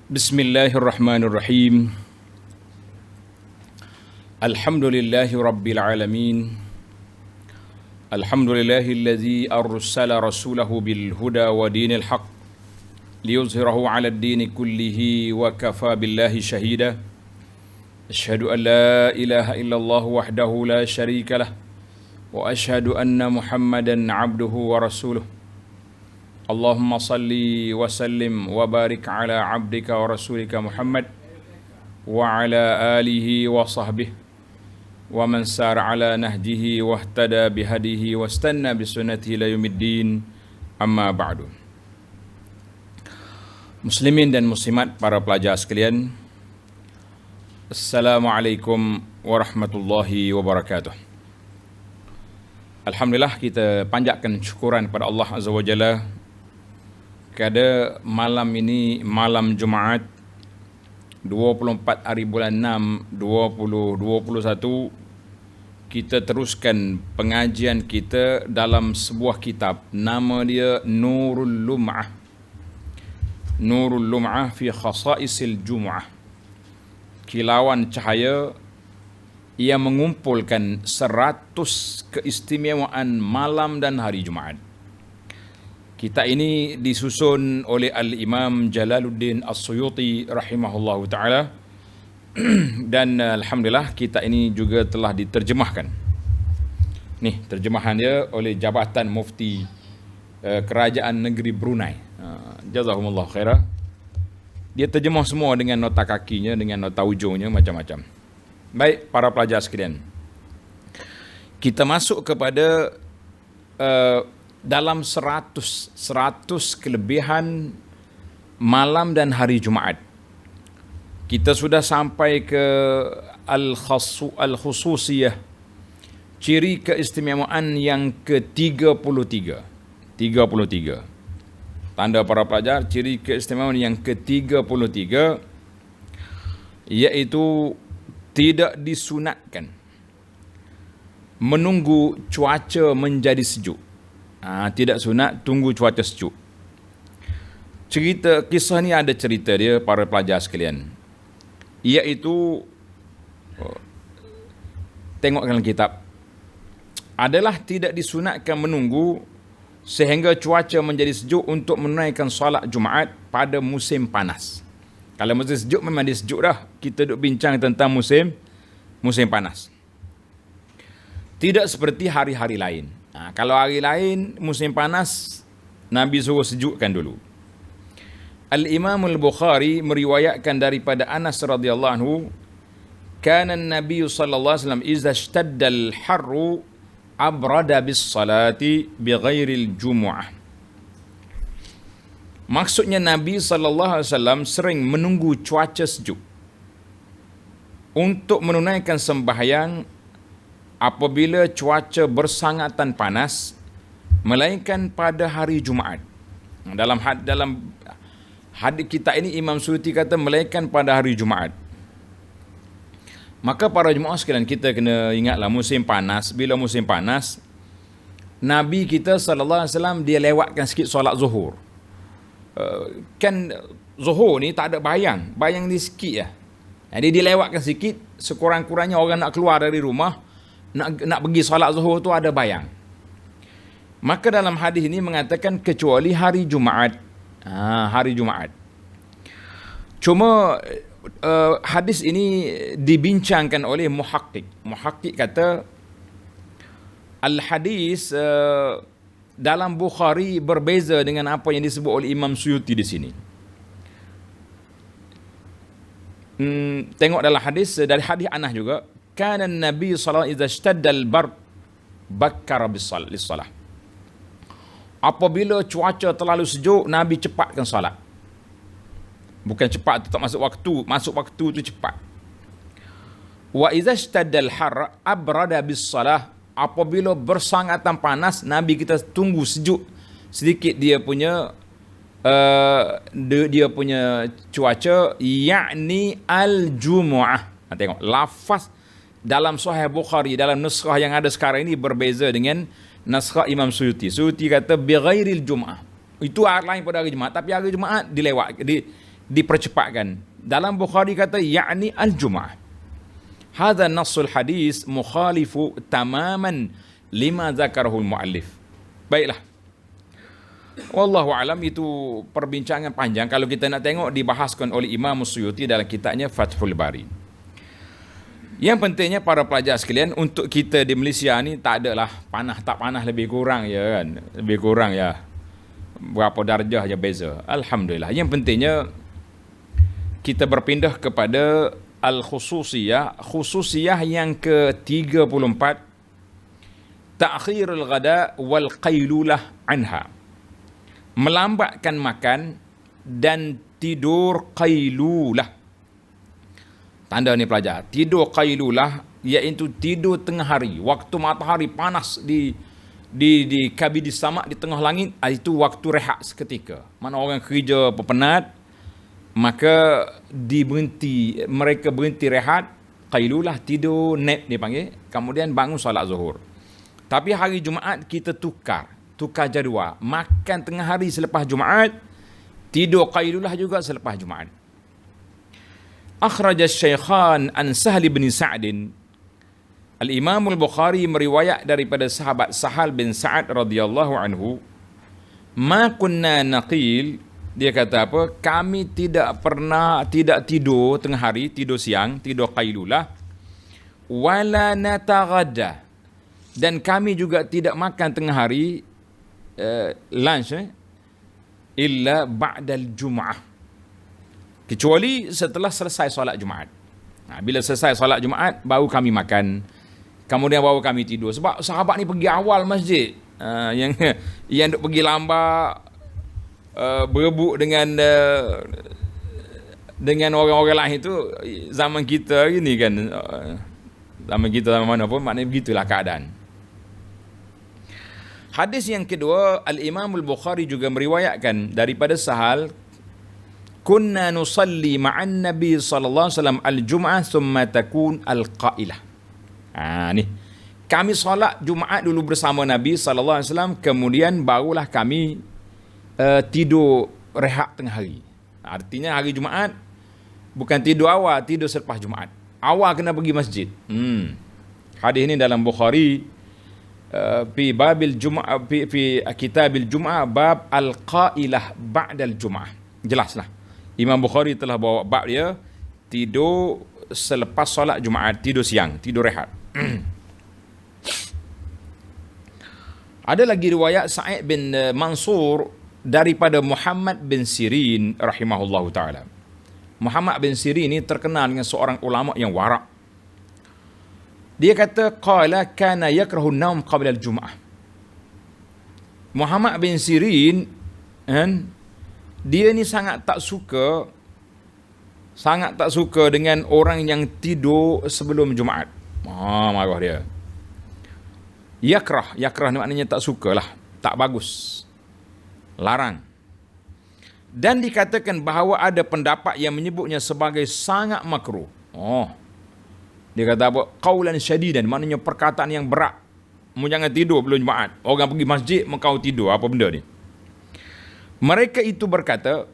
Bismillahirrahmanirrahim. Alhamdulillahi rabbil alamin. Alhamdulillahilladzi arsala rasulahu bil huda wa dinil haq liyuzhirahu 'ala ad-dini kullihi wa kafa billahi shahida. Asyhadu an la ilaha illallah wahdahu la syarika lah wa asyhadu anna Muhammadan 'abduhu wa rasuluh. Allahumma salli wa sallim wa barik ala abdika wa rasulika Muhammad wa ala alihi wa sahbihi wa man sara ala nahjihi wa ihtada bihadihi wa istanna bisunnatihi ila yaumiddin, amma ba'du. Muslimin dan muslimat, para pelajar sekalian, Assalamualaikum warahmatullahi wabarakatuh. Alhamdulillah, kita panjatkan syukuran kepada Allah Azza wa Jalla pada malam ini, malam Jumaat 24 hari bulan 6 2021, kita teruskan pengajian kita dalam sebuah kitab, nama dia Nurul Lum'ah. Nurul Lum'ah fi Khasa'isil Jum'ah. Kilauan cahaya yang mengumpulkan 100 keistimewaan malam dan hari Jumaat. Kitab ini disusun oleh Al-Imam Jalaluddin As-Suyuti rahimahullahu ta'ala, dan alhamdulillah kitab ini juga telah diterjemahkan. Nih, terjemahan dia oleh Jabatan Mufti Kerajaan Negeri Brunei. Jazakumullah khairah. Dia terjemah semua dengan nota kakinya, dengan nota ujungnya, macam-macam. Baik, para pelajar sekalian, kita masuk kepada dalam 100 kelebihan malam dan hari Jumaat. Kita sudah sampai ke al-khususiyah, ciri keistimewaan yang ke-33. 33. Tanda para pelajar, ciri keistimewaan yang ke-33, iaitu tidak disunatkan menunggu cuaca menjadi sejuk. Tidak sunat tunggu cuaca sejuk. Kisah ni ada cerita dia, para pelajar sekalian, iaitu, tengok dalam kitab, adalah tidak disunatkan menunggu sehingga cuaca menjadi sejuk untuk menunaikan solat Jumaat pada musim panas. Kalau musim sejuk memang dia sejuk dah. Kita duk bincang tentang musim panas. Tidak seperti hari-hari lain. Kalau hari lain musim panas, Nabi suruh sejukkan dulu. Al-Imam Al-Bukhari meriwayatkan daripada Anas radhiyallahu anhu, kana an-nabiy sallallahu alaihi wasallam idza ishtadda al-harru abrada bis-salati bighairi al-jumu'ah. Maksudnya Nabi sallallahu alaihi wasallam sering menunggu cuaca sejuk untuk menunaikan sembahyang apabila cuaca bersangatan panas, melainkan pada hari Jumaat. Dalam hadis kita ini, Imam Suyuti kata melainkan pada hari Jumaat. Maka para jemaah sekalian, kita kena ingatlah musim panas. Bila musim panas, Nabi kita sallallahu alaihi wasallam dia lewatkan sikit solat zuhur. Kan zuhur ni tak ada bayang ni sikit lah. Jadi dia lewatkan sikit, sekurang-kurangnya orang nak keluar dari rumah, nak pergi solat zuhur tu ada bayang. Maka dalam hadis ini mengatakan kecuali hari Jumaat. Hari Jumaat. Cuma hadis ini dibincangkan oleh muhakkik. Muhakkik kata al-hadis dalam Bukhari berbeza dengan apa yang disebut oleh Imam Suyuti di sini. Tengok dalam hadis, dari hadis Anas juga, kana Nabi sallallahu alaihi wasallam idza ishtadda al-bard bakkara bis-salah. Apabila cuaca terlalu sejuk, Nabi cepatkan solat. Bukan cepat tu tak masuk waktu tu cepat. Wa idza ishtadda al-har abrada bis-salah. Apabila bersangatan panas, Nabi kita tunggu sejuk sedikit dia punya cuaca, yakni al-jumu'ah. Tengok lafaz dalam Sahih Bukhari, dalam nuskhah yang ada sekarang ini berbeza dengan nuskhah Imam Suyuti. Suyuti kata bighairil jum'ah. Itu hari lain pada hari Jumaat, tapi hari Jumaat dipercepatkan. Dalam Bukhari kata ya'ni al-Jum'ah. Hadha nassul hadis mukhalifu tamaman lima zakarahul muallif. Baiklah. Wallahu alam, itu perbincangan panjang. Kalau kita nak tengok, dibahaskan oleh Imam Suyuti dalam kitabnya Fathul Bari. Yang pentingnya para pelajar sekalian, untuk kita di Malaysia ni tak adalah panah tak panah lebih kurang ya kan. Lebih kurang ya. Berapa darjah je beza. Alhamdulillah. Yang pentingnya kita berpindah kepada al-khususiyah. Khususiyah yang ke-34, ta'khirul ghada wal qaylulah anha. Melambatkan makan dan tidur qaylulah. Tanda ni pelajar. Tidur qaylulah iaitu tidur tengah hari. Waktu matahari panas di kabid samak di tengah langit, itu waktu rehat seketika. Mana orang kerja penat, maka mereka berhenti rehat, qaylulah, tidur, nap dia panggil, kemudian bangun solat zuhur. Tapi hari Jumaat kita tukar jadual. Makan tengah hari selepas Jumaat, tidur qaylulah juga selepas Jumaat. Akhraj asy-Syaikhan an Sahl bin Sa'd. Al-Imam Al-Bukhari meriwayat daripada sahabat Sahal bin Sa'ad radhiyallahu anhu, ma kunna naqil, dia kata apa? Kami tidak tidur tengah hari, tidur siang, tidur qaylulah, wala nataghadda, dan kami juga tidak makan tengah hari, lunch, illa ba'dal Jum'ah, kecuali setelah selesai solat Jumaat. Bila selesai solat Jumaat baru kami makan, kemudian baru kami tidur. Sebab sahabat ni pergi awal masjid, yang duk pergi lambat, berebut dengan orang-orang lain tu. Zaman kita ni kan, zaman kita zaman mana pun, maknanya begitulah keadaan. Hadis yang kedua, Al-Imam Al-Bukhari juga meriwayatkan daripada Sahal, kunna nusalli ma'an Nabi sallallahu alaihi wasallam al-Jum'ah thumma takun al-qailah. Ni kami solat Jumaat dulu bersama Nabi sallallahu alaihi wasallam, kemudian barulah kami tidur rehat tengah hari. Artinya hari Jumaat bukan tidur awal, tidur selepas Jumaat. Awal kena pergi masjid. Hadis ini dalam Bukhari, fi babil Jum'ah, fi kitabil Jum'ah, bab al-qailah ba'dal Jum'ah. Jelaslah. Imam Bukhari telah bawa bab dia, tidur selepas solat Jumaat, tidur siang, tidur rehat. Ada lagi riwayat Sa'id bin Mansur daripada Muhammad bin Sirin rahimahullahu ta'ala. Muhammad bin Sirin ini terkenal dengan seorang ulama yang warak. Dia kata, qala kana yakrahu an-naum qabla al-Jum'ah. Muhammad bin Sirin, dia ni sangat tak suka dengan orang yang tidur sebelum Jumaat. Marah dia. Yakrah ni maknanya tak sukalah, tak bagus, larang. Dan dikatakan bahawa ada pendapat yang menyebutnya sebagai sangat makruh. Dia kata apa? Qaulan syadidan, maknanya perkataan yang berat. Mu jangan tidur belum Jumaat. Orang pergi masjid, kau tidur, apa benda ni? Mereka itu berkata,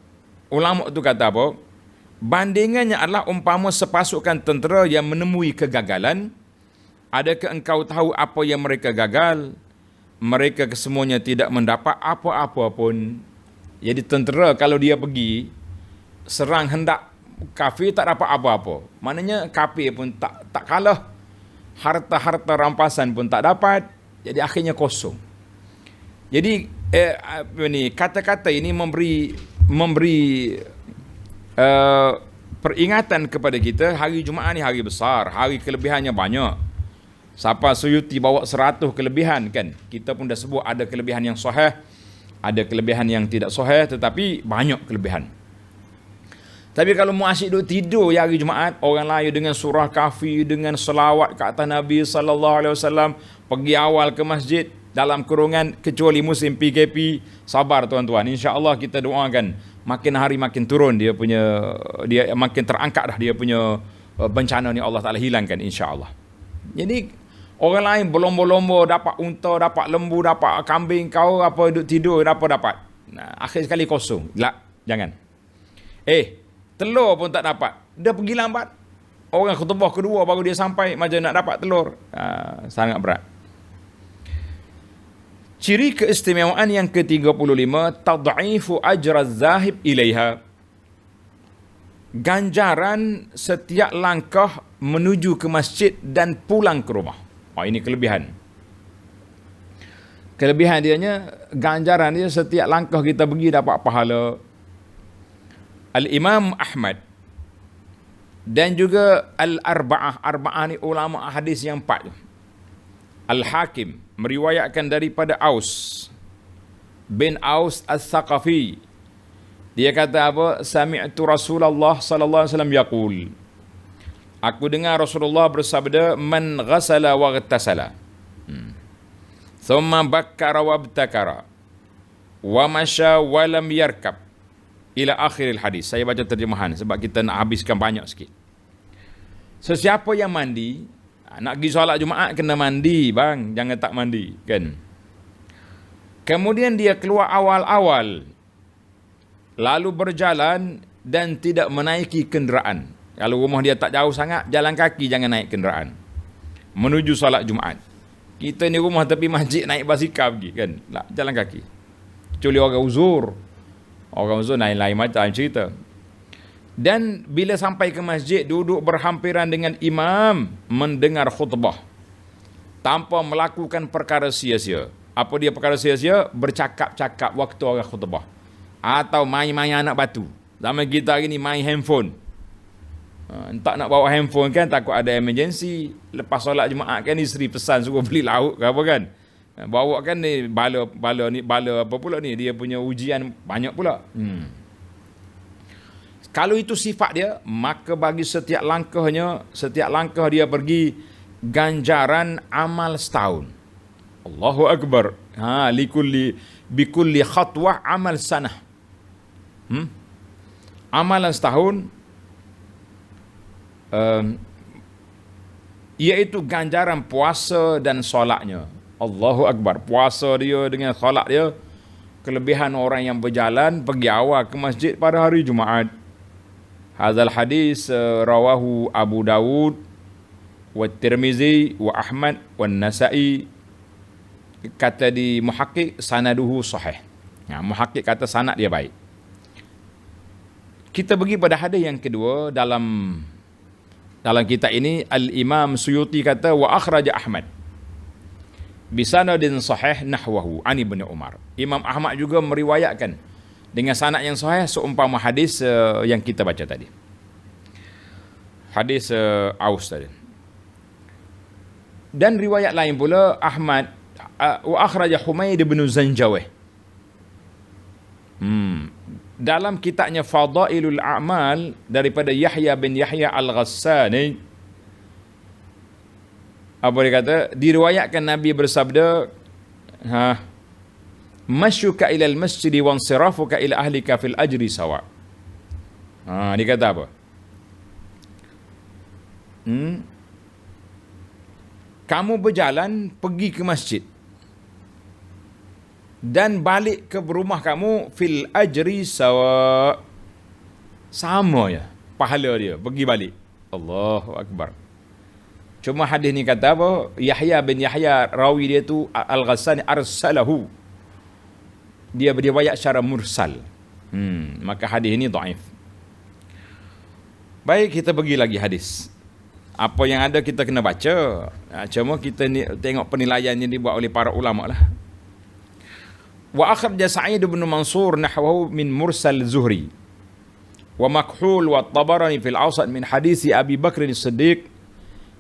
ulama itu kata apa? Bandingannya adalah umpama sepasukan tentera yang menemui kegagalan. Adakah engkau tahu apa yang mereka gagal? Mereka kesemuanya tidak mendapat apa-apa pun. Jadi tentera kalau dia pergi serang hendak kafir, tak dapat apa-apa. Maknanya kafir pun tak kalah. Harta-harta rampasan pun tak dapat. Jadi akhirnya kosong. Jadi kata-kata ini memberi peringatan kepada kita. Hari Jumaat ni hari besar, hari kelebihannya banyak. Siapa Suyuti bawa 100 kelebihan kan? Kita pun dah sebut ada kelebihan yang sahih, ada kelebihan yang tidak sahih, tetapi banyak kelebihan. Tapi kalau mu asyik duk tidur ya hari Jumaat, orang lain dengan surah kafi, dengan selawat ke atas Nabi sallallahu alaihi wasallam, pergi awal ke masjid dalam kurungan, kecuali musim PKP, sabar tuan-tuan. Insya-Allah kita doakan makin hari makin turun dia makin terangkat dah dia punya bencana ni, Allah Taala hilangkan insya-Allah. Jadi orang lain berlomba-lomba dapat unta, dapat lembu, dapat kambing, kau apa duduk tidur dapat. Nah, akhir sekali kosong. Jangan. Telur pun tak dapat. Dia pergi lambat. Orang khutbah kedua baru dia sampai, macam nak dapat telur. Sangat berat. Ciri keistimewaan yang ke-35, tad'ifu ajra zahib ilaiha. Ganjaran setiap langkah menuju ke masjid dan pulang ke rumah. Ini kelebihan. Kelebihan dianya, ganjaran dia setiap langkah kita pergi dapat pahala. Al-Imam Ahmad dan juga Al-Arba'ah. Arba'ah ni ulama hadis yang 4. Al-Hakim meriwayatkan daripada Aus bin Aus Al-Thaqafi. Dia kata apa? Sami'tu Rasulullah sallallahu alaihi wasallam yaqul. Aku dengar Rasulullah bersabda, man ghasala wa ghtasala. Thumma bakkara wa abtakara. Wa masya wa lam yarkab. Ila akhiril hadis. Saya baca terjemahan sebab kita nak habiskan banyak sikit. Sesiapa yang mandi, nak pergi solat Jumaat kena mandi bang, jangan tak mandi kan. Kemudian dia keluar awal-awal, lalu berjalan dan tidak menaiki kenderaan. Kalau rumah dia tak jauh sangat, jalan kaki, jangan naik kenderaan menuju solat Jumaat. Kita ni rumah tepi masjid, naik basikal pergi kan, jalan kaki. Kecuali orang uzur. Orang uzur lain-lain macam cerita. Dan bila sampai ke masjid, duduk berhampiran dengan imam, mendengar khutbah tanpa melakukan perkara sia-sia. Apa dia perkara sia-sia? Bercakap-cakap waktu orang khutbah, atau main-main anak batu. Zaman kita hari ni main handphone. Tak nak bawa handphone kan, takut ada emergency. Lepas solat Jumaat kan, isteri pesan suruh beli lauk ke apa kan. Bawa kan ni bala apa pula ni, dia punya ujian banyak pula. Kalau itu sifat dia, maka bagi setiap langkah dia pergi, ganjaran amal setahun. Allahu Akbar. Bikulli khatwah amal sanah. Amalan setahun, iaitu ganjaran puasa dan solatnya. Allahu Akbar. Puasa dia dengan solat dia, kelebihan orang yang berjalan pergi awal ke masjid pada hari Jumaat. Hadzal hadis rawahu Abu Dawud wa Tirmizi wa Ahmad wa Nasa'i. Kata di muhakkik, sanaduhu sahih. Muhakkik kata sanad dia baik. Kita pergi pada hadis yang kedua dalam kitab ini. Al-Imam Suyuti kata, wa akhraja Ahmad bisanadin sahih nahwahu an Ibn Umar. Imam Ahmad juga meriwayatkan dengan sanad yang sahih seumpama hadis yang kita baca tadi. Hadis Aus tadi. Dan riwayat lain pula, Ahmad wa akhraja Humaid bin Zanjawih. Dalam kitabnya Fadailul A'mal daripada Yahya bin Yahya Al-Ghassani, apa dia kata? Diriwayatkan Nabi bersabda, masyuka ilal masjidi wa ansirafuka ila ahlika fil ajri sawa. Dia kata apa? Kamu berjalan pergi ke masjid dan balik ke rumah kamu fil ajri sawa, sama ya pahala dia pergi balik. Allahu Akbar. Cuma hadis ni kata apa? Yahya bin Yahya, rawi dia tu Al-Ghassani, arsalahu. Dia beriwayat secara mursal. Maka hadis ini dhaif. Baik, kita pergi lagi hadis. Apa yang ada kita kena baca. Cuma kita ni tengok penilaian yang dibuat oleh para ulama lah. Wa akhraja Sa'id bin Mansur nahwahu min mursal Zuhri. Wa Makhul wa Tabarani fil Awsat min hadisi Abi Bakr as-Siddiq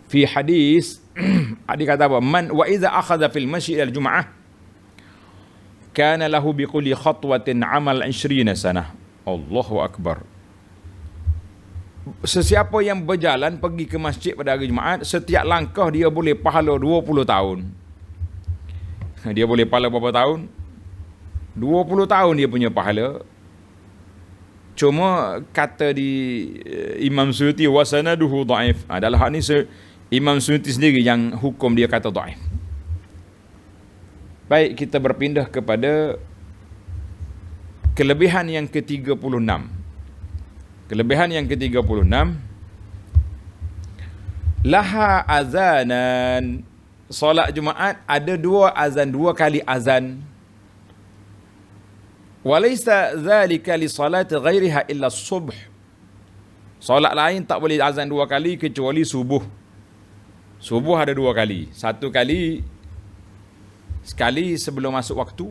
fi hadis. Dia kata apa? Man wa idza akhadha fil masjid al-jum'ah kana lahu bi kulli khatwatin amal 20 sanah. Allahu Akbar. Sesiapa yang berjalan pergi ke masjid pada hari Jumaat, setiap langkah dia boleh pahala 20 tahun. Dia boleh pahala berapa tahun? 20 tahun dia punya pahala. Cuma kata di Imam Suyuti wasanaduhu dhaif. Dalam hal ni Imam Suyuti sendiri yang hukum dia kata dhaif. Baik, kita berpindah kepada kelebihan yang ke-36. Kelebihan yang ke-36, laha azanan. Solat Jumaat ada dua azan, dua kali azan. Walaysa dhalika li salati ghairiha illa subh. Solat lain tak boleh azan dua kali kecuali subuh. Subuh ada dua kali. Satu kali sekali sebelum masuk waktu,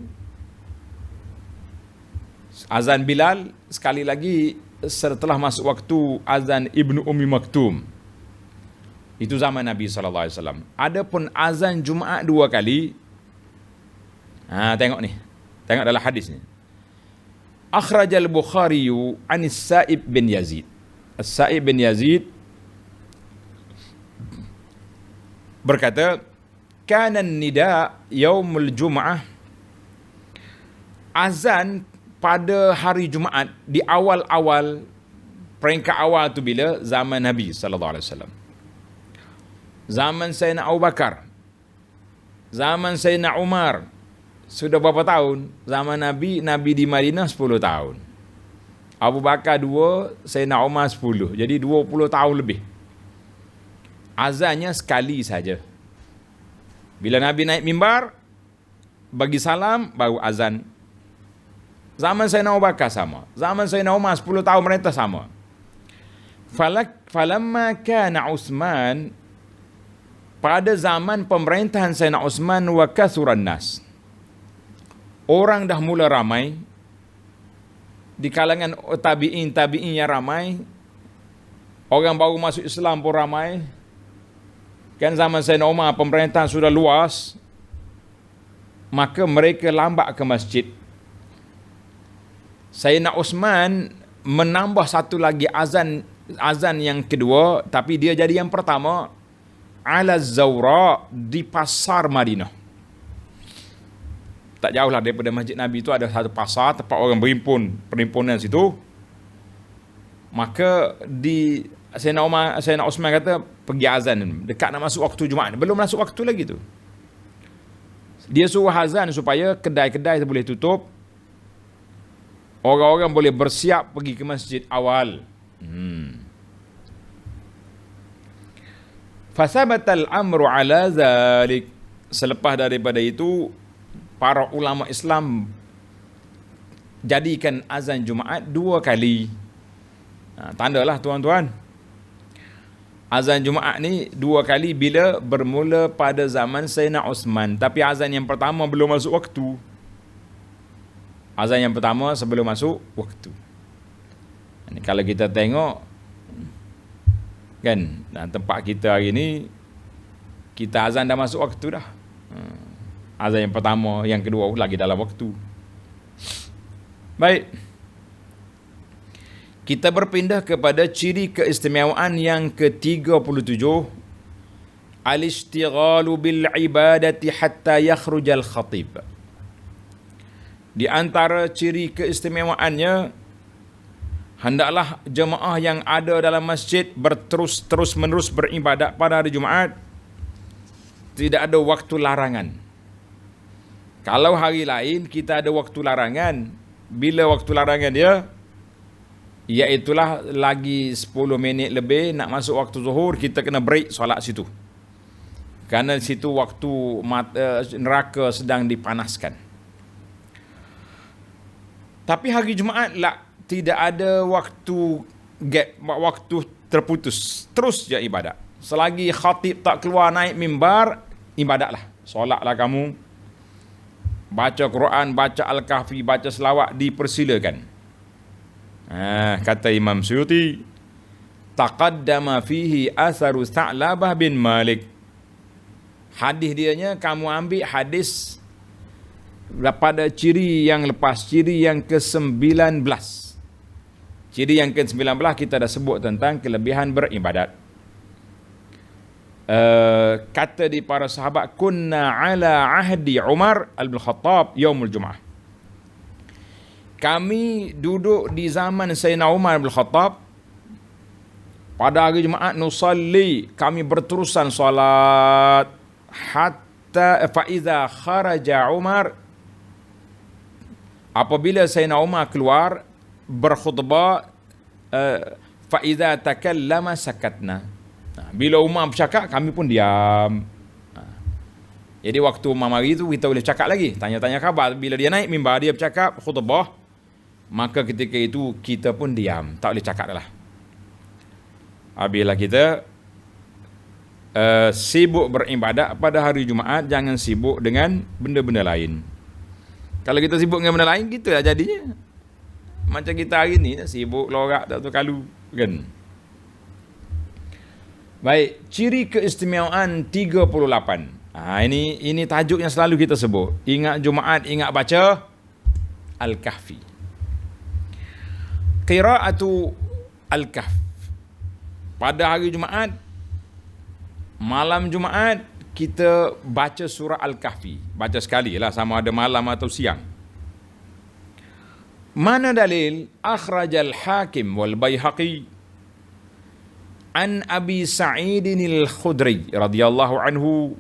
azan Bilal. Sekali lagi setelah masuk waktu, azan Ibnu Ummi Maktum. Itu zaman Nabi SAW. Adapun azan Jumaat dua kali, tengok ni, tengok dalam hadis ni. Akhrajal Bukhari an Sa'ib bin Yazid. Sa'ib bin Yazid berkata, kana nida yaumul Jum'ah, azan pada hari Jumaat di awal-awal, peringkat awal tu bila? Zaman Nabi SAW. Zaman Sayyidina Abu Bakar, zaman Sayyidina Umar, sudah berapa tahun? Zaman Nabi di Madinah 10 tahun. Abu Bakar 2, Sayyidina Umar 10. Jadi 20 tahun lebih. Azannya sekali saja. Bila Nabi naik mimbar, bagi salam, baru azan. Zaman Sayyidina Abu Bakar sama. Zaman Sayyidina Umar 10 tahun merintah sama. Falamma kana Uthman, pada zaman pemerintahan Sayyidina Uthman, wa kathuran nas, orang dah mula ramai, di kalangan tabi'in yang ramai, orang baru masuk Islam pun ramai. Kan zaman Sayyidina Umar pemerintahan sudah luas, maka mereka lambat ke masjid. Sayyidina Uthman menambah satu lagi azan yang kedua, tapi dia jadi yang pertama, ala Zawra, di pasar Madinah. Tak jauh lah daripada Masjid Nabi itu ada satu pasar, tempat orang perhimpunan situ. Maka di Sayyidina Uthman kata, pergi azan dekat nak masuk waktu Jumaat, belum masuk waktu lagi tu. Dia suruh azan supaya kedai-kedai boleh tutup, orang-orang boleh bersiap pergi ke masjid awal. Fasabatal amru ala zalik. Selepas daripada itu, para ulama Islam jadikan azan Jumaat dua kali. Tandalah tuan-tuan, azan Jumaat ni dua kali bila bermula pada zaman Sayyidina Uthman. Tapi azan yang pertama belum masuk waktu. Azan yang pertama sebelum masuk waktu. Ini kalau kita tengok kan, tempat kita hari ni, kita azan dah masuk waktu dah. Azan yang pertama, yang kedua lagi dalam waktu. Baik, kita berpindah kepada ciri keistimewaan yang ke-37, al-ishtighalu bil ibadati hatta yakhrujal khatib. Di antara ciri keistimewaannya, hendaklah jemaah yang ada dalam masjid terus-menerus beribadat pada hari Jumaat. Tidak ada waktu larangan. Kalau hari lain kita ada waktu larangan, bila waktu larangan dia, iaitulah lagi 10 minit lebih nak masuk waktu zuhur, kita kena break solat situ. Kerana situ waktu neraka sedang dipanaskan. Tapi hari Jumaat lah, tidak ada waktu gap, waktu terputus. Terus je ibadat. Selagi khatib tak keluar naik mimbar, ibadatlah. Solatlah kamu. Baca Quran, baca Al-Kahfi, baca selawat, dipersilakan. Kata Imam Suyuti, taqaddama fihi atharu Tha'labah bin Malik. Hadis dianya, kamu ambil hadis pada ciri yang lepas, ciri yang ke-19. Ciri yang ke-19 kita dah sebut tentang kelebihan beribadat. Kata di para sahabat, kunna ala ahdi Umar al-Khattab yaumul Jum'ah. Kami duduk di zaman Sayyidina Umar al-Khattab pada hari Jumaat, nusalli, kami berterusan solat hatta faiza kharaja Umar, apabila Sayyidina Umar keluar berkhutbah, fa idza takallama sakatna. Bila Umar bercakap, kami pun diam. Jadi waktu Umar mari tu kita boleh cakap lagi, tanya-tanya khabar. Bila dia naik mimbar, dia bercakap khutbah, maka ketika itu kita pun diam, tak boleh cakap dah lah. Bila kita sibuk beribadat pada hari Jumaat, jangan sibuk dengan benda-benda lain. Kalau kita sibuk dengan benda lain, kita lah jadinya. Macam kita hari ni, sibuk lorak tak tahu kalu, kan? Baik, ciri keistimewaan 38. Ini tajuk yang selalu kita sebut. Ingat Jumaat, ingat baca Al-Kahfi. Qira'atu Al-Kahf. Pada hari Jumaat, malam Jumaat, kita baca surah Al-Kahfi. Baca sekali lah, sama ada malam atau siang. Mana dalil? Akhrajal Hakim wal Baihaqi an Abi Sa'idin al-Khudri radhiyallahu anhu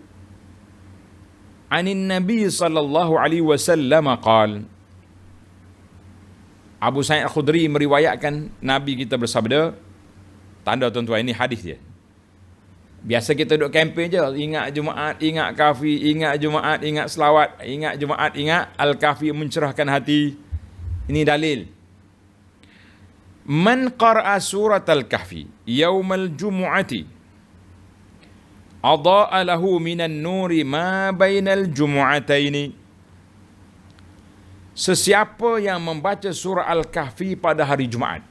anin Nabi sallallahu alaihi wasallam qala. Abu Sa'id al-Khudri meriwayatkan Nabi kita bersabda, tanda tuan-tuan ini hadis dia. Biasa kita duduk kempen je, ingat Jumaat, ingat Kahfi, ingat Jumaat, ingat selawat, ingat Jumaat, ingat Al-Kahfi mencerahkan hati. Ini dalil. Man qara'a surat Al-Kahfi yaumal jumu'ati adha'a lahu minan nuri ma bainal jumu'ataini. Sesiapa yang membaca surah Al-Kahfi pada hari Jumaat.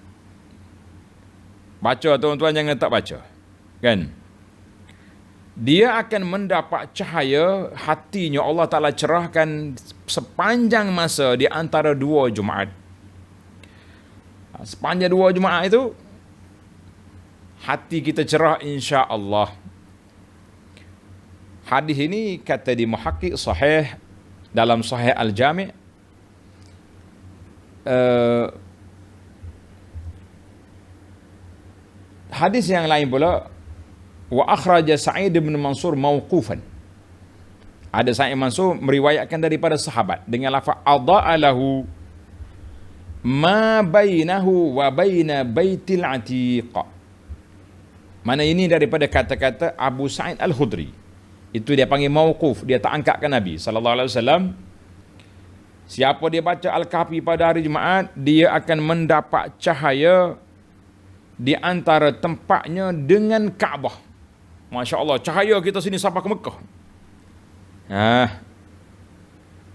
Baca tuan-tuan, jangan tak baca. Kan? Dia akan mendapat cahaya hatinya, Allah Ta'ala cerahkan sepanjang masa di antara dua Jumaat. Sepanjang dua Jumaat itu, hati kita cerah insya-Allah. Hadis ini kata di Muhaqqiq sahih dalam Sahih Al-Jami'. Hadis yang lain pula, wa akhraja Sa'id bin Mansur mauqufan. Ada Sa'id Mansur meriwayatkan daripada sahabat dengan lafaz adha'a lahu ma bainahu wa baina baitil atiq. Mana ini daripada kata-kata Abu Sa'id Al-Khudri. Itu dia panggil mauquf, dia tak angkatkan Nabi sallallahu alaihi wasallam. Siapa dia baca Al-Kahfi pada hari Jumaat, dia akan mendapat cahaya di antara tempatnya dengan Kaabah. Masya Allah, cahaya kita sini sampai ke Mekah.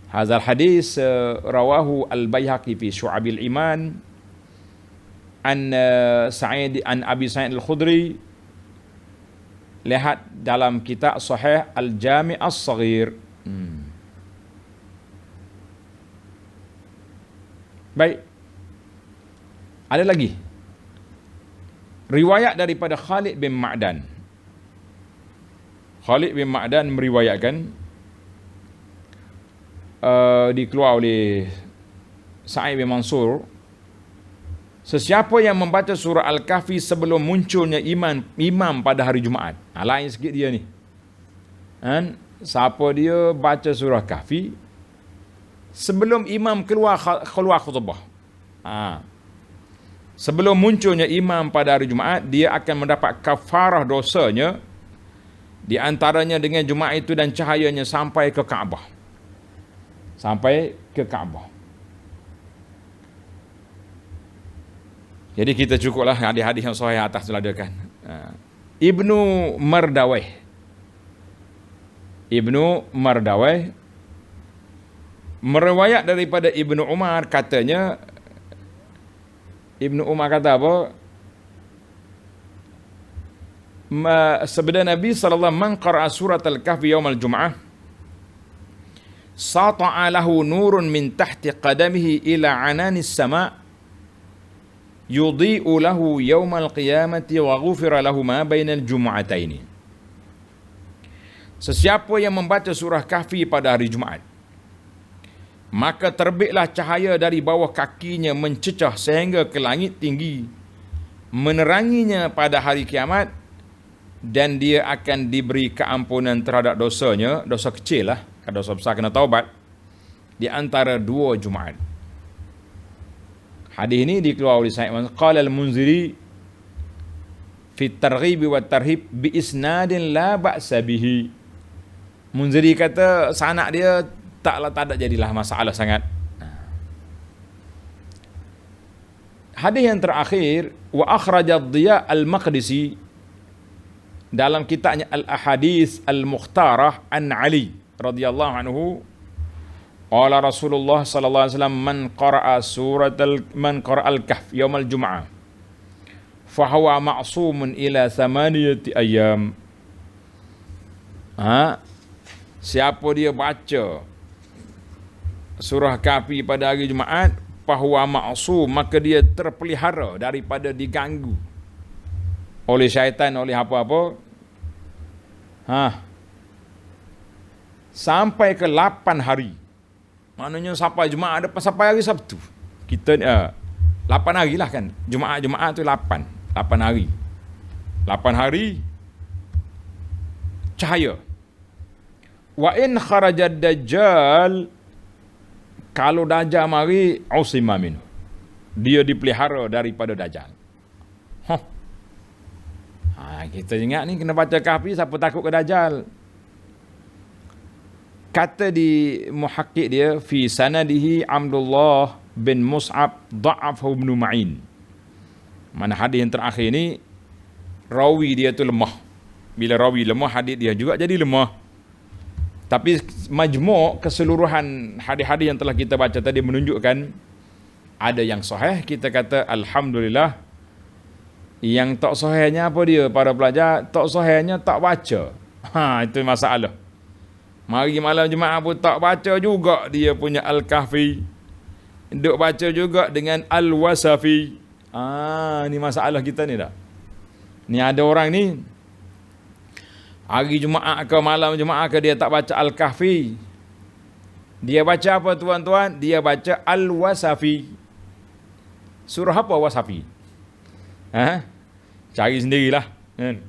Hazal hadis rawahu Al-Baihaqi fi Syu'abil Iman an Sa'id an Abi Sa'id Al-Khudri. Lihat dalam kitab Sahih Al-Jami' As-Saghir. Baik. Ada lagi riwayat daripada Khalid bin Ma'dan. Khalid bin Ma'dan meriwayatkan dikeluar oleh Sa'id bin Mansur, sesiapa yang membaca surah Al-Kahfi sebelum munculnya imam pada hari Jumaat. Lain sikit dia ni. Siapa dia baca surah Kahfi sebelum imam keluar khutbah. Sebelum munculnya imam pada hari Jumaat, dia akan mendapat kafarah dosanya, di antaranya dengan Jumaat itu dan cahayanya sampai ke Kaabah. Sampai ke Kaabah. Jadi kita cukuplah hadis-hadis yang sahih atas diladakan. Ibnu Mardawai meriwayat daripada Ibnu Umar, katanya Ibnu Umar kata apa? Sabda Nabi sallallahu alaihi wasallam, man qara'a surat Al-Kahfi yaumal jum'ah sata'a lahu nurun min tahti qadamihi ila ananis sama' yudhi'u lahu yaumal qiyamati wa ghufira lahu ma bainal jumu'ataini. Sesiapa yang membaca surah Kahfi pada hari Jumaat, maka terbitlah cahaya dari bawah kakinya mencecah sehingga ke langit tinggi, meneranginya pada hari kiamat, dan dia akan diberi keampunan terhadap dosanya, dosa kecil lah, kalau dosa besar kena taubat, di antara dua Jumaat. Hadis ini dikeluarkan oleh Sa'id qala al-Munziri fi at-targhib wa at-tarhib bi isnadin la ba'sa bihi. Munziri kata sanad dia tak ada jadilah masalah sangat. Hadis yang terakhir, wa akhraja ad-Diya al-Maqdisi dalam kitabnya Al-Ahadits Al-Mukhtarah an Ali radhiyallahu anhu, qala Rasulullah sallallahu alaihi wasallam man qara'a al-Kahf yaum al-Jum'ah fa huwa ma'sumun ila 8 ayyam. Siapa dia baca surah Kahfi pada hari Jumaat, fahuwa ma'sum, maka dia terpelihara daripada diganggu oleh syaitan, oleh apa-apa. Sampai ke 8 hari. Maknanya sampai Jumaat depan, sampai hari Sabtu. Kita 8 hari lah kan. Jumaat tu 8 hari. 8 hari cahaya. Wa in kharajad dajjal, kalau Dajjal mari usima minhu, dia dipelihara daripada Dajjal. Kita ingat ni kena baca Kahfi, siapa takut ke Dajjal. Kata di muhakkik dia, fi sanadihi Abdullah bin Mus'ab dha'afahu Ibn Ma'in. Mana hadis yang terakhir ni rawi dia tu lemah. Bila rawi lemah, hadis dia juga jadi lemah. Tapi majmuk keseluruhan hadis-hadis yang telah kita baca tadi menunjukkan ada yang sahih, kita kata alhamdulillah. Yang tak sahihnya apa dia para pelajar? Tak sahihnya tak baca. Itu masalah. Mari malam Jumaat pun tak baca juga dia punya Al-Kahfi. Duk baca juga dengan Al-Wasafi. Ni masalah kita ni dah. Ni ada orang ni hari Jumaat ke malam Jumaat ke dia tak baca Al-Kahfi. Dia baca apa tuan-tuan? Dia baca Al-Wasafi. Surah apa Wasafi? Cari sendirilah kan.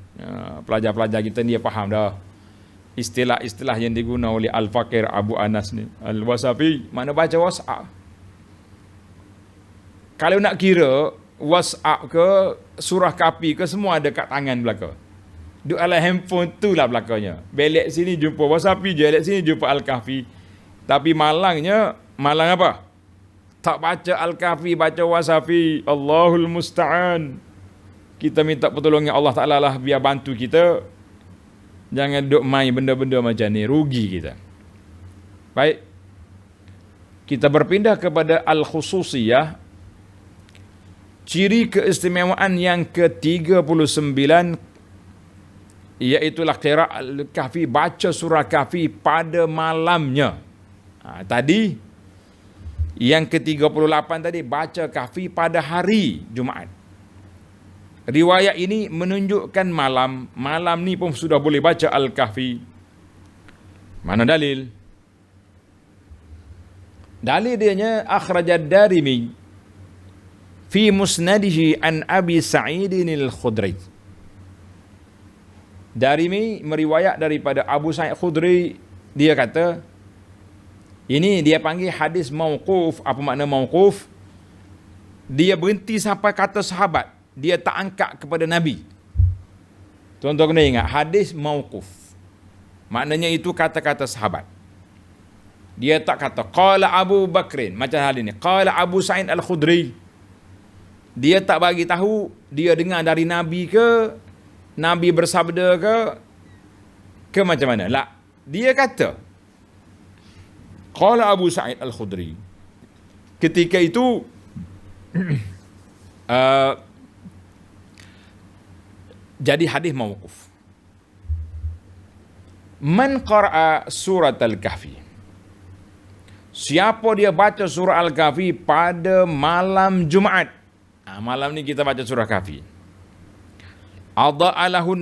Pelajar-pelajar kita ni dia faham dah istilah-istilah yang diguna oleh Al-Fakir Abu Anas ni. Al-Wasafi, mana baca WhatsApp. Kalau nak kira WhatsApp ke surah Kahfi ke, semua ada kat tangan belakang. Duk ala handphone tu lah belakangnya. Belek sini jumpa Wasafi, belek sini jumpa Al-Kahfi. Tapi malang apa? Tak baca Al-Kahfi, baca Wasafi. Allahul Musta'an. Kita minta pertolongan Allah Ta'ala lah biar bantu kita. Jangan duk main benda-benda macam ni, rugi kita. Baik. Kita berpindah kepada Al-Khususiyah. Ciri keistimewaan yang ke-39, iaitulah qira' Al-Kahfi, baca surah Kahfi pada malamnya. Tadi yang ke-38 tadi baca Kahfi pada hari Jumaat. Riwayat ini menunjukkan malam ni pun sudah boleh baca Al-Kahfi. Mana dalil? Dalil dianya akhrajad Darimi fi musnadihi an Abi Sa'idin al-Khudri. Darimi meriwayat daripada Abu Sa'id Khudri, dia kata, ini dia panggil hadis mauquf. Apa makna mauquf? Dia berhenti sampai kata sahabat, dia tak angkat kepada Nabi. Tuan-tuan kena ingat, hadis mauquf maknanya itu kata-kata sahabat. Dia tak kata qala Abu Bakrin macam hal ini, qala Abu Sa'id Al-Khudri. Dia tak bagi tahu dia dengar dari Nabi ke, Nabi bersabda ke macam mana. La, dia kata qala Abu Sa'id Al-Khudri. Ketika itu jadi hadis mauquf. Man qara'a surat Al-Kahfi, siapa dia baca surah Al-Kahfi pada malam Jumaat. Malam ni kita baca surah Kahfi. Adha'alahu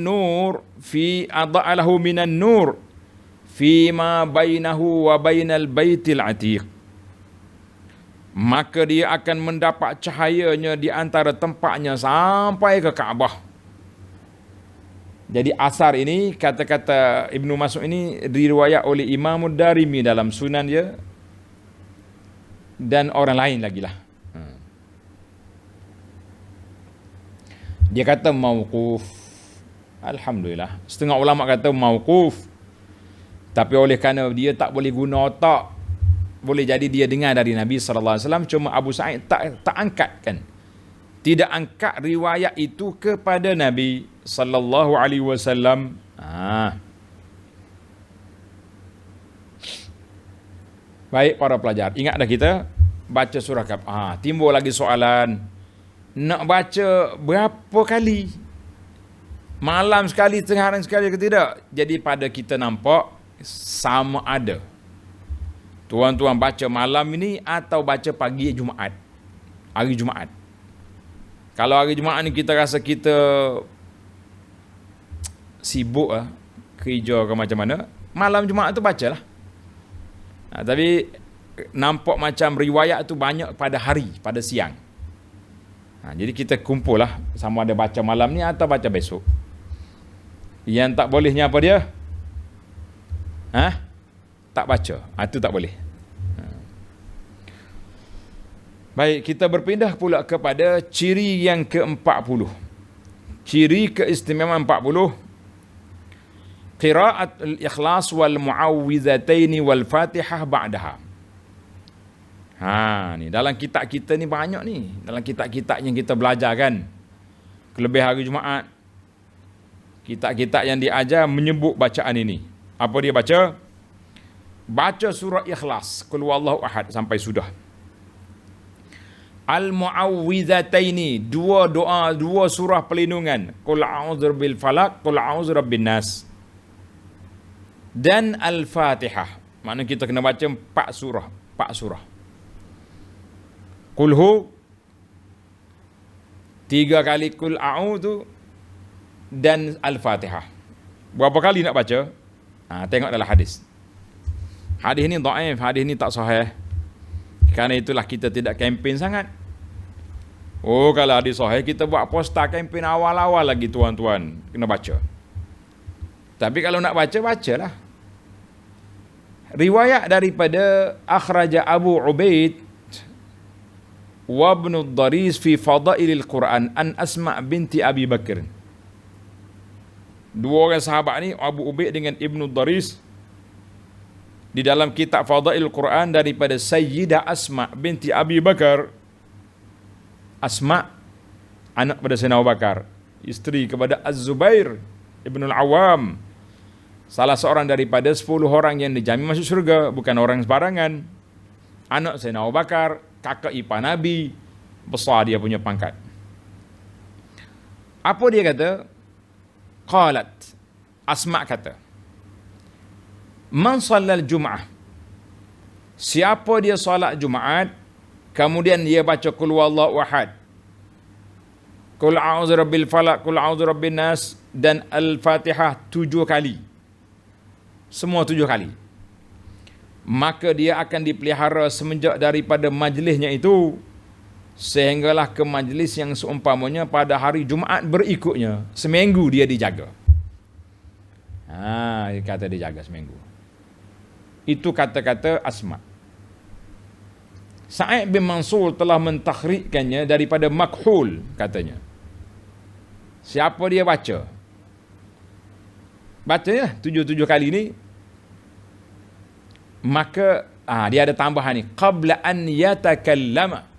minan nur fi ma bainahu wa bainal baitil atiq. Maka dia akan mendapat cahayanya di antara tempatnya sampai ke Kaabah. Jadi asar ini, kata-kata Ibnu Mas'ud ini diriwayat oleh Imam Darimi dalam sunan dia dan orang lain lagi lah. Dia kata mauquf. Alhamdulillah. Setengah ulama kata mauquf. Tapi oleh kerana dia tak boleh guna otak, boleh jadi dia dengar dari Nabi sallallahu alaihi wasallam, cuma Abu Sa'id tak angkatkan. Tidak angkat riwayat itu kepada Nabi sallallahu alaihi wasallam. Baik para pelajar, ingat dah kita baca surah Kahf. Timbul lagi soalan, nak baca berapa kali? Malam sekali, tengah hari sekali ke tidak? Jadi pada kita nampak sama ada. Tuan-tuan baca malam ini atau baca pagi Jumaat. Hari Jumaat. Kalau hari Jumaat ni kita rasa kita sibuk kerja ke macam mana, malam Jumaat tu bacalah. Tapi nampak macam riwayat tu banyak pada hari, pada siang. Jadi kita kumpul lah, sama ada baca malam ni atau baca besok. Yang tak bolehnya apa dia? Tak baca. Itu tak boleh. Baik, kita berpindah pula kepada ciri yang ke-40. Ciri keistimewaan 40. Qira'at al-ikhlas wal mu'awwidhataini wal fatihah ba'daha. Ni dalam kitab kita ni banyak ni. Dalam kitab-kitab yang kita belajar kan. Kelebih hari Jumaat. Kitab-kitab yang diajar menyebut bacaan ini. Apa dia baca? Baca surah Ikhlas, Qul huwallahu ahad sampai sudah. Al-mu'awwidhataini, dua doa, dua surah pelindungan. Qul a'udzu bil falaq, Qul a'udzu rabbin nas. Dan Al-Fatihah. Maknanya kita kena baca 4 surah. Qul hu 3 kali, Qul a'udzu dan Al-Fatihah. Berapa kali nak baca? Tengok dalam hadis. Hadis ni dhaif, hadis ni tak sahih. Kerana itulah kita tidak kempen sangat. Kalau hadis sahih kita buat poster kempen awal-awal lagi tuan-tuan. Kena baca. Tapi kalau nak baca, bacalah. Riwayat daripada akhraja Abu Ubaid wa Ibn ad-Daris fi Fadailil Quran an Asma' binti Abi Bakr. Dua orang sahabat ni, Abu Ubaid dengan Ibn ad-Daris, di dalam kitab Fadailil Quran daripada Sayyidah Asma' binti Abi Bakar. Asma' anak pada Sayyidina Abu Bakar, isteri kepada Az-Zubair Ibn al-Awwam, salah seorang daripada 10 orang yang dijamin masuk syurga, bukan orang sembarangan. Anak Sayyidina Abu Bakar, kakak ipar Nabi, besar dia punya pangkat. Apa dia kata? Qalat, Asma' kata, man sallal Jum'ah, siapa dia solat Jumaat, kemudian dia baca Qul huwallahu ahad, Qul a'udzu rabbil falaq, Qul a'udzu rabbin nas dan Al-Fatihah 7 kali. Semua 7 kali. Maka dia akan dipelihara semenjak daripada majlisnya itu sehinggalah ke majlis yang seumpamanya pada hari Jumaat berikutnya. Seminggu dia dijaga. Dia kata dijaga seminggu. Itu kata-kata Asma'. Sa'id bin Mansur telah mentakhrikkannya daripada Makhul, katanya. Siapa dia baca? Bacanya 7 kali ni. Maka dia ada tambahan ni, qabla an yatakallama,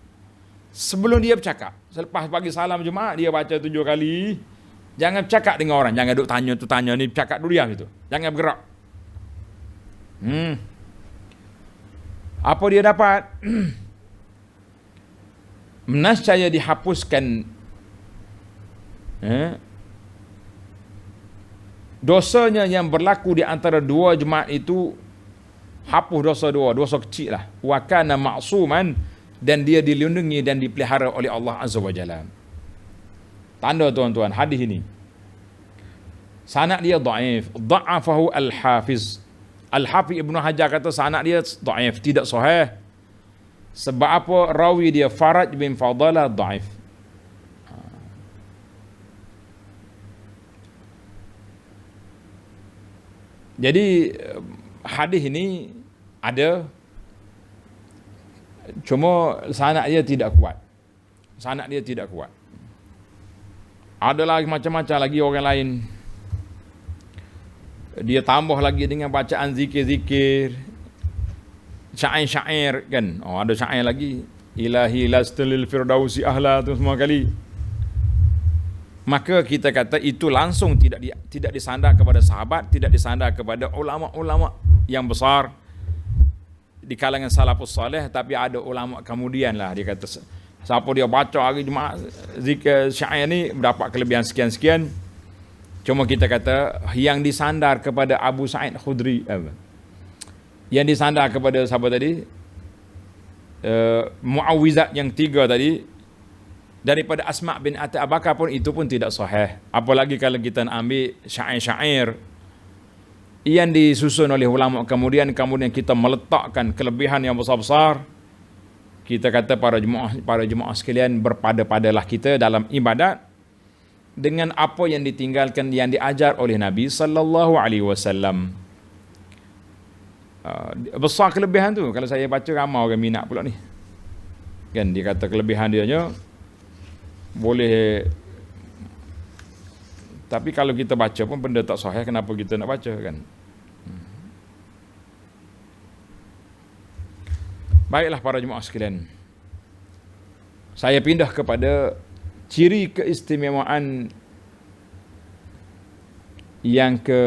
sebelum dia bercakap. Selepas bagi salam Jumaat dia baca 7 kali. Jangan bercakap dengan orang, jangan duk tanya tu tanya ni, bercakap dulu diam gitu. Jangan bergerak. Apa dia dapat? Menascaya dihapuskan dosanya yang berlaku di antara 2 Jumaat itu, hapus dosa kecil lah. Wa kana ma'suman, dan dia dilindungi dan dipelihara oleh Allah Azza wa Jalla. Tanda tuan-tuan, hadis ini sanad dia dhaif, dha'afahu al-Hafiz. Al-Hafiz Ibnu Hajar kata sanad dia dhaif, tidak sahih. Sebab apa? Rawi dia Faraj bin Fadalah dhaif. Jadi hadis ini ada, cuma sanad dia tidak kuat. Ada lagi macam-macam lagi orang lain. Dia tambah lagi dengan bacaan zikir-zikir, syair-syair kan. Oh, ada syair lagi. Ilahi lastalil firdausi ahla tu semua kali. Maka kita kata itu langsung tidak disandar kepada sahabat, tidak disandar kepada ulama-ulama yang besar di kalangan salafus salih, tapi ada ulama kemudian lah dia kata siapa dia baca hari Jumaat zikir syair ni mendapat kelebihan sekian-sekian. Cuma kita kata yang disandar kepada Abu Sa'id Khudri, yang disandar kepada siapa tadi, Muawwizat yang 3 tadi, daripada Asma' bin Abi Bakar pun itu pun tidak sahih. Apalagi kalau kita nak ambil syair-syair yang disusun oleh ulama kemudian kita meletakkan kelebihan yang besar-besar. Kita kata para jemaah sekalian, berpada-padalah kita dalam ibadat dengan apa yang ditinggalkan, yang diajar oleh Nabi sallallahu alaihi wasallam. Besar kelebihan tu. Kalau saya baca ramai orang minat pula ni. Kan dia kata kelebihan dia nya boleh, tapi kalau kita baca pun benda tak sahih, kenapa kita nak baca kan? Baiklah para jemaah sekalian, saya pindah kepada ciri keistimewaan yang ke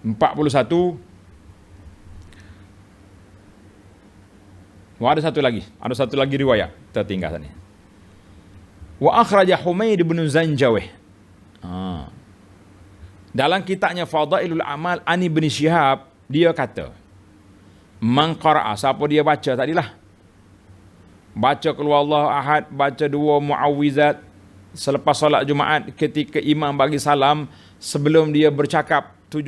41. Ada satu lagi riwayat tertinggal tadi. Wa akhraja Humaid bin Zanjawih. Dalam kitabnya Fadailul Amal Ani bin Syihab, dia kata, man qara'a, siapa dia baca tadilah, baca qul huwallahu ahad, baca 2 muawwizat selepas solat Jumaat ketika imam bagi salam, sebelum dia bercakap 7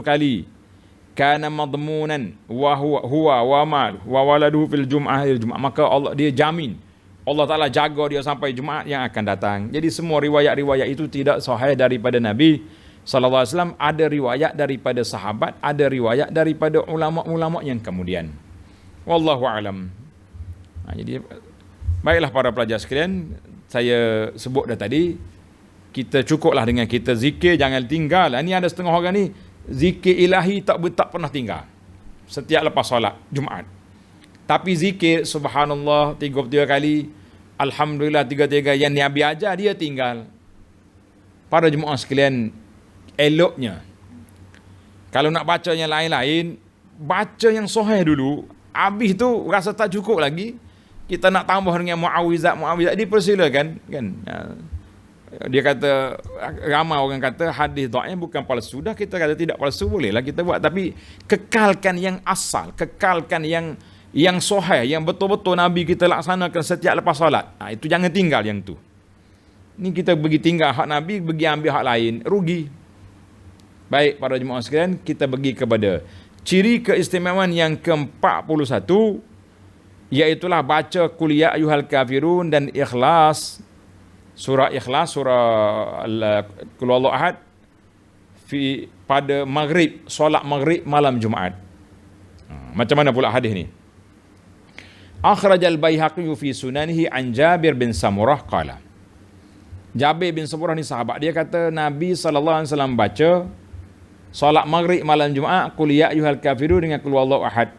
kali, kana madmunan wa huwa wa mal wa waladuhu fil jum'ah, maka Allah dia jamin, Allah Ta'ala jaga dia sampai Jumaat yang akan datang. Jadi semua riwayat-riwayat itu tidak sahih daripada Nabi sallallahu alaihi wasallam. Ada riwayat daripada sahabat, ada riwayat daripada ulama-ulama yang kemudian. Wallahu alam. Jadi baiklah para pelajar sekalian, saya sebut dah tadi, kita cukuplah dengan kita zikir, jangan tinggal. Ini ada setengah orang ni zikir ilahi tak pernah tinggal setiap lepas solat Jumaat. Tapi zikir subhanallah 33 kali, alhamdulillah 33 yang Nabi ajar, dia tinggal. Para jemaah sekalian, eloknya kalau nak baca yang lain-lain, baca yang sahih dulu. Habis tu rasa tak cukup lagi, kita nak tambah dengan muawwizat, dipersilakan kan. Dia kata, ramai orang kata hadis dhaif bukan palsu. Dah kita kata tidak palsu, bolehlah kita buat, tapi kekalkan yang asal, kekalkan yang sahih, yang betul-betul Nabi kita laksanakan setiap lepas solat. Itu jangan tinggal yang tu. Ni kita pergi tinggal hak Nabi, pergi ambil hak lain, rugi. Baik para jemaah sekalian, kita pergi kepada ciri keistimewaan yang ke-41, iaitulah baca qul ya ayyuhal kafirun dan Ikhlas, surah Ikhlas, surah qul huwallahu ahad pada maghrib, solat maghrib malam Jumaat. Macam mana pula hadis ni? Akhrajal Baihaqi fi sunanihi an Jabir bin Samurah qala. Jabir bin Samurah ni sahabat, dia kata Nabi sallallahu alaihi wasallam baca solat maghrib malam Jumaat qul ya ayyuhal kafirun dengan qul huwallahu ahad.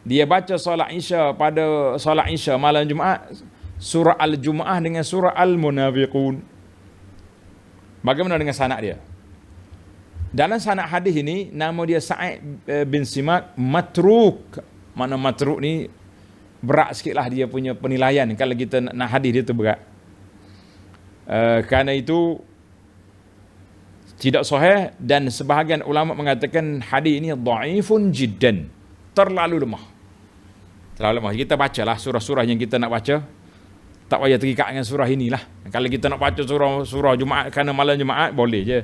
Dia baca solat Isya, pada solat Isya malam Jumaat surah Al-Jumu'ah dengan surah Al-Munafiqun. Bagaimana dengan sanad dia? Dalam sanad hadis ini nama dia Sa'id bin Simak matruk. Mana matruk ni berat sikitlah dia punya penilaian kalau kita nak hadis dia tu berat. Kerana itu tidak sahih, dan sebahagian ulama mengatakan hadis ini dhaifun jiddan, terlalu lemah. Kita bacalah surah-surah yang kita nak baca, tak payah terikat dengan surah inilah. Kalau kita nak baca surah Jumaat kerana malam Jumaat, boleh je.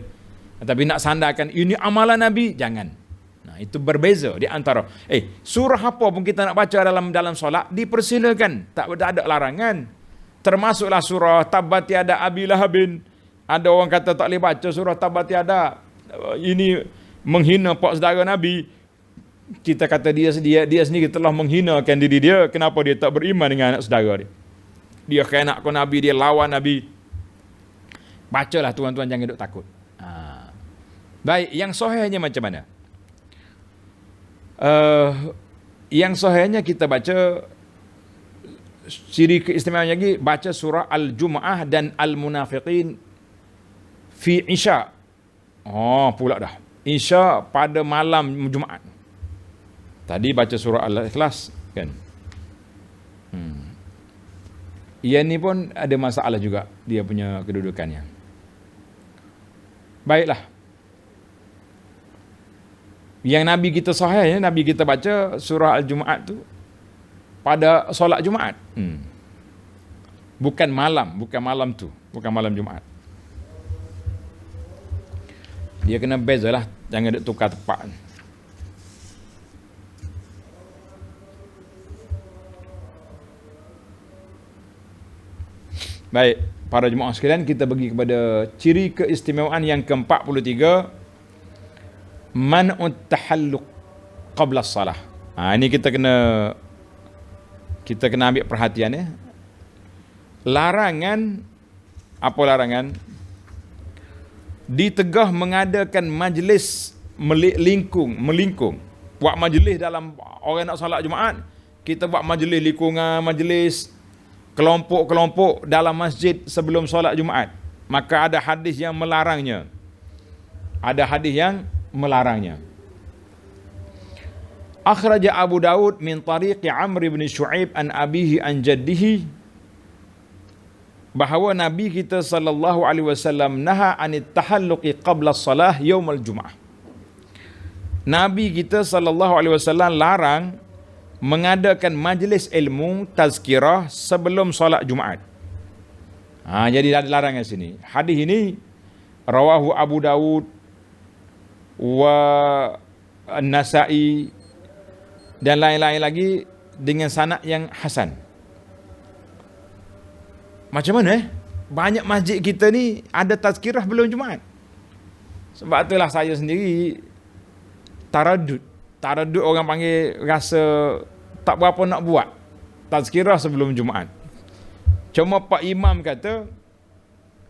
Tapi nak sandarkan ini amalan Nabi, jangan. Itu berbeza di antara surah apa pun kita nak baca dalam solat, dipersilakan, tak ada larangan. Termasuklah surah Tabbat Yada Abi Lahabin. Ada orang kata tak boleh baca surah Tabbat Yada, ini menghina pak saudara Nabi. Kita kata dia sendiri telah menghinakan diri dia, kenapa dia tak beriman dengan anak saudara dia? dia khianat ke Nabi, dia lawan Nabi. Bacalah tuan-tuan, jangan duk takut. Baik, yang sahihnya macam mana? Yang sahihnya kita baca, ciri keistimewaan lagi, baca surah Al-Jum'ah dan Al-Munafiqin fi Isya. Pula dah. Isya pada malam Jumaat. Tadi baca surah Al-Ikhlas kan. Ia ni pun ada masalah juga dia punya kedudukannya. Baiklah. Yang Nabi kita sahih, Nabi kita baca surah Al-Jumaat tu pada solat Jumaat. Bukan malam tu, bukan malam Jumaat. Dia kena bezalah, jangan duk tukar tepat. Baik, para jemaah sekalian, kita pergi kepada ciri keistimewaan yang ke-43, man'ut tahalluq qabla salah. Ini kita kena ambil perhatian ya. Larangan, apa larangan? Ditegah mengadakan majlis melingkung. Buat majlis dalam orang nak salat Jumaat, kita buat majlis lingkungan, majlis kelompok-kelompok dalam masjid sebelum solat Jumaat. Maka ada hadis yang melarangnya. Akhraja Abu Daud min tariqi Amr bin Shu'aib an abihi an jaddihi, bahawa Nabi kita sallallahu alaihi wasallam naha anit tahalluqi qabla salah yaumul Jumaah. Nabi kita sallallahu alaihi wasallam larang mengadakan majlis ilmu tazkirah sebelum solat Jumaat. Jadi ada larangan sini. Hadis ini rawahu Abu Daud wa An-Nasa'i dan lain-lain lagi dengan sanad yang hasan. Macam mana banyak masjid kita ni ada tazkirah belum Jumaat. Sebab itulah saya sendiri taradud orang panggil, rasa tak berapa nak buat tazkirah sebelum Jumaat. Cuma Pak Imam kata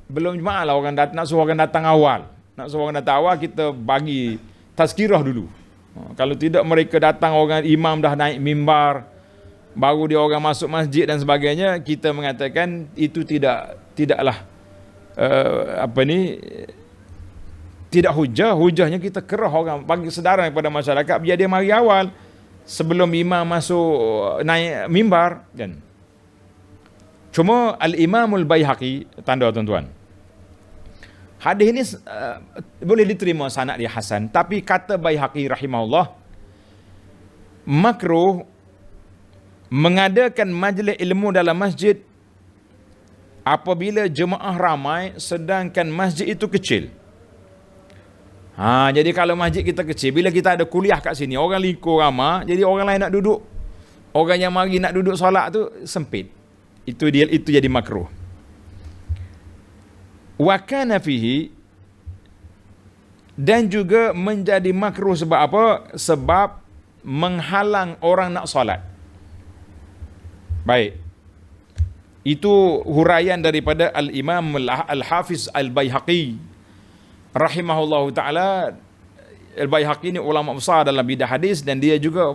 belum Jumaat lah, nak suruh orang datang awal. Kita bagi tazkirah dulu. Kalau tidak mereka datang, orang imam dah naik mimbar, baru dia orang masuk masjid dan sebagainya, kita mengatakan itu tidaklah tidak hujahnya kita kerah orang bagi sedaran kepada masyarakat biar dia mari awal sebelum imam masuk naik mimbar kan. Cuma Al-Imamul Baihaqi, tanda tuan-tuan, hadis ini boleh diterima sanad dia hasan, tapi kata Baihaqi rahimahullah, makruh mengadakan majlis ilmu dalam masjid apabila jemaah ramai sedangkan masjid itu kecil. Jadi kalau masjid kita kecil, bila kita ada kuliah kat sini, orang lingkur ramai, jadi orang lain nak duduk, orang yang mari nak duduk solat tu sempit. Itu jadi makruh. Wa kana fihi, dan juga menjadi makruh sebab apa? Sebab menghalang orang nak solat. Baik. Itu huraian daripada Al-Imam Al-Hafiz Al-Baihaqi rahimahullahu ta'ala. Al-Baihaqi ni ulama besar dalam bidang hadis dan dia juga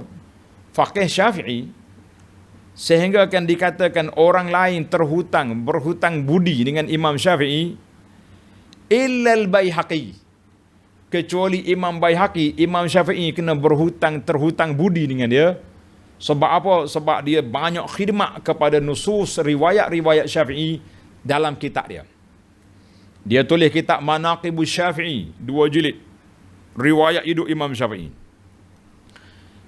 faqih Syafi'i, sehingga akan dikatakan orang lain berhutang budi dengan Imam Syafi'i illa Al-Baihaqi, kecuali Imam Baihaqi. Imam Syafi'i kena terhutang budi dengan dia. Sebab apa? Sebab dia banyak khidmat kepada nusus riwayat-riwayat Syafi'i dalam kitab dia. Dia tulis kitab Manaqibus Syafi'i 2 jilid, riwayat hidup Imam Syafi'i.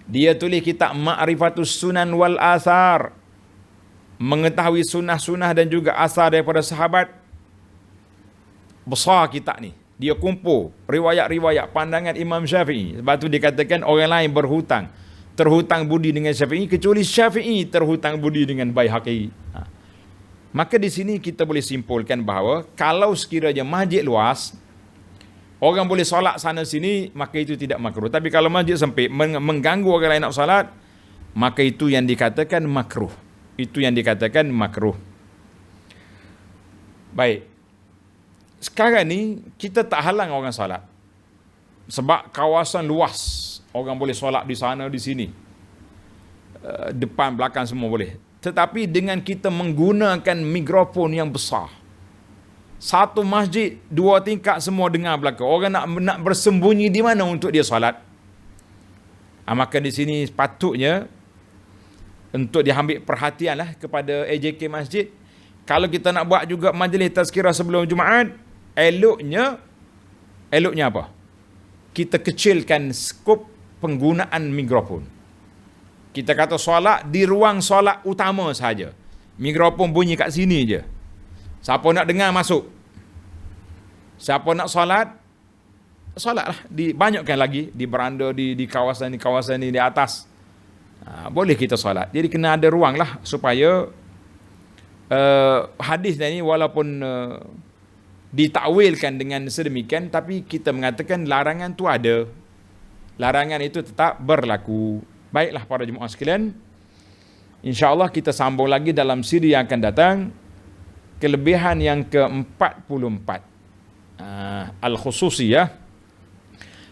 Dia tulis kitab Ma'rifatus Sunan wal Athar, mengetahui sunnah-sunnah dan juga asar daripada sahabat. Besar kitab ni. Dia kumpul riwayat-riwayat pandangan Imam Syafi'i. Sebab tu dikatakan orang lain terhutang budi dengan Syafi'i, kecuali Syafi'i terhutang budi dengan Baihaqi. Maka di sini kita boleh simpulkan bahawa kalau sekiranya masjid luas, orang boleh solat sana sini, maka itu tidak makruh. Tapi kalau masjid sempit, mengganggu orang lain nak solat, maka itu yang dikatakan makruh. Baik. Sekarang ni kita tak halang orang solat. Sebab kawasan luas, orang boleh solat di sana di sini. Depan belakang semua boleh. Tetapi dengan kita menggunakan mikrofon yang besar, satu masjid, 2 tingkat semua dengar belakang. Orang nak bersembunyi di mana untuk dia solat? Maka di sini patutnya untuk diambil perhatian lah kepada AJK Masjid. Kalau kita nak buat juga majlis tazkirah sebelum Jumaat, eloknya apa? Kita kecilkan skop penggunaan mikrofon. Kita kata solat di ruang solat utama saja. Mikrofon bunyi kat sini je. Siapa nak dengar masuk. Siapa nak solat, solatlah. Banyakkan lagi di beranda, di kawasan ni di atas. Boleh kita solat. Jadi kena ada ruang lah supaya hadis ni walaupun ditakwilkan dengan sedemikian, tapi kita mengatakan larangan tu ada. Larangan itu tetap berlaku. Baiklah para jemaah sekalian, insya-Allah kita sambung lagi dalam siri yang akan datang. Kelebihan yang ke-44, al-khususiyah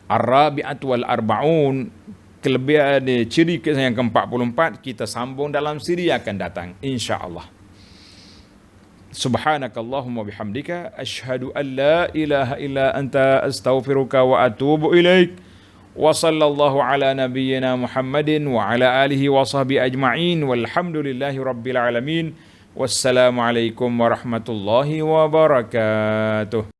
ar-rabi'atu wal-arba'un, kelebihan ciri yang ke-44 kita sambung dalam siri yang akan datang insya-Allah. Subhanakallahumma bihamdika asyhadu an la ilaha illa anta astaghfiruka wa atubu ilaik. Wa sallallahu ala nabiyyina Muhammadin wa ala alihi wa sahbihi ajma'in walhamdulillahi rabbil alamin. Wassalamu alaikum warahmatullahi wabarakatuh.